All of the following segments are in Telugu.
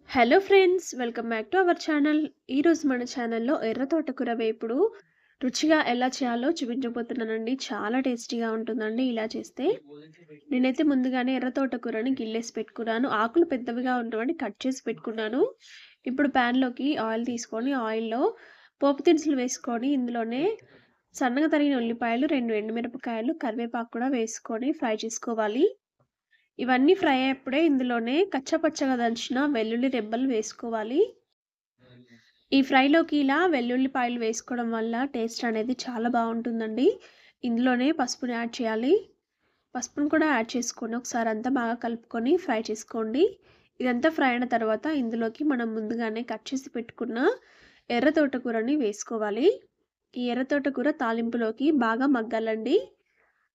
Hello friends, welcome back to our channel. ఈరోజు మన ఛానల్లో ఎర్ర తోటకూర వేపుడు రుచిగా ఎలా చేయాలో చూపించబోతున్నానండి. చాలా టేస్టీగా ఉంటుందండి ఇలా చేస్తే. నేనైతే ముందుగానే ఎర్ర తోటకూరని గిల్లేసి పెట్టుకున్నాను. ఆకులు పెద్దవిగా ఉన్నవని కట్ చేసి పెట్టుకున్నాను. ఇప్పుడు ప్యాన్లోకి ఆయిల్ తీసుకొని ఆయిల్లో పోపు దినుసులు వేసుకొని ఇందులోనే సన్నగా తరిగిన ఉల్లిపాయలు, 2 ఎండుమిరపకాయలు, కరివేపాకు కూడా వేసుకొని ఫ్రై చేసుకోవాలి. ఇవన్నీ ఫ్రై అయ్యేప్పుడే ఇందులోనే కచ్చాపచ్చగా దంచిన వెల్లుల్లి రెబ్బలు వేసుకోవాలి. ఈ ఫ్రైలోకి ఇలా వెల్లుల్లిపాయలు వేసుకోవడం వల్ల టేస్ట్ అనేది చాలా బాగుంటుందండి. ఇందులోనే పసుపుని యాడ్ చేయాలి. పసుపును కూడా యాడ్ చేసుకొని ఒకసారి అంతా బాగా కలుపుకొని ఫ్రై చేసుకోండి. ఇదంతా ఫ్రై అయిన తర్వాత ఇందులోకి మనం ముందుగానే కట్ చేసి పెట్టుకున్న ఎర్ర తోటకూరని వేసుకోవాలి. ఈ ఎర్ర తోటకూర తాలింపులోకి బాగా మగ్గాలండి.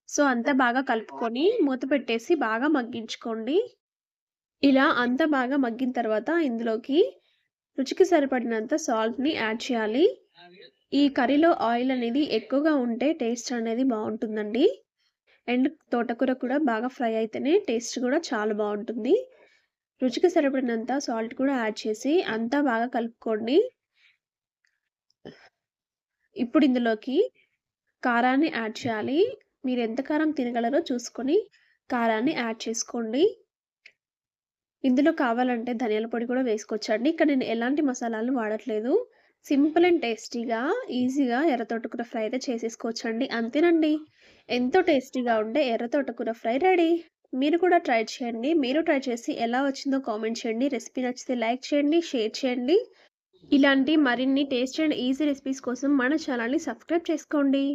సో అంతా బాగా కలుపుకొని మూత పెట్టేసి బాగా మగ్గించుకోండి. ఇలా అంతా బాగా మగ్గిన తర్వాత ఇందులోకి రుచికి సరిపడినంత సాల్ట్‌ని యాడ్ చేయాలి. ఈ కర్రీలో ఆయిల్ అనేది ఎక్కువగా ఉంటే టేస్ట్ అనేది బావుంటుందండి. అండ్ తోటకూర కూడా బాగా ఫ్రై అయితేనే టేస్ట్ కూడా చాలా బావుంటుంది. రుచికి సరిపడినంత సాల్ట్ కూడా యాడ్ చేసి అంతా బాగా కలుపుకోండి. ఇప్పుడు ఇందులోకి కారాన్ని యాడ్ చేయాలి. మీరు ఎంత కారం తినగలరో చూసుకొని కారాన్ని యాడ్ చేసుకోండి. ఇందులో కావాలంటే ధనియాల పొడి కూడా వేసుకోవచ్చండి. ఇక్కడ నేను ఎలాంటి మసాలాలు వాడట్లేదు. సింపుల్ అండ్ టేస్టీగా, ఈజీగా ఎర్ర తోటకూర ఫ్రై అయితే చేసేసుకోవచ్చండి. అంతేనండి. ఎంతో టేస్టీగా ఉండే ఎర్ర తోటకూర ఫ్రై రెడీ. మీరు కూడా ట్రై చేయండి. మీరు ట్రై చేసి ఎలా వచ్చిందో కామెంట్ చేయండి. రెసిపీ నచ్చితే లైక్ చేయండి, షేర్ చేయండి. ఇలాంటి మరిన్ని టేస్టీ అండ్ ఈజీ రెసిపీస్ కోసం మన ఛానల్‌ని సబ్స్క్రైబ్ చేసుకోండి.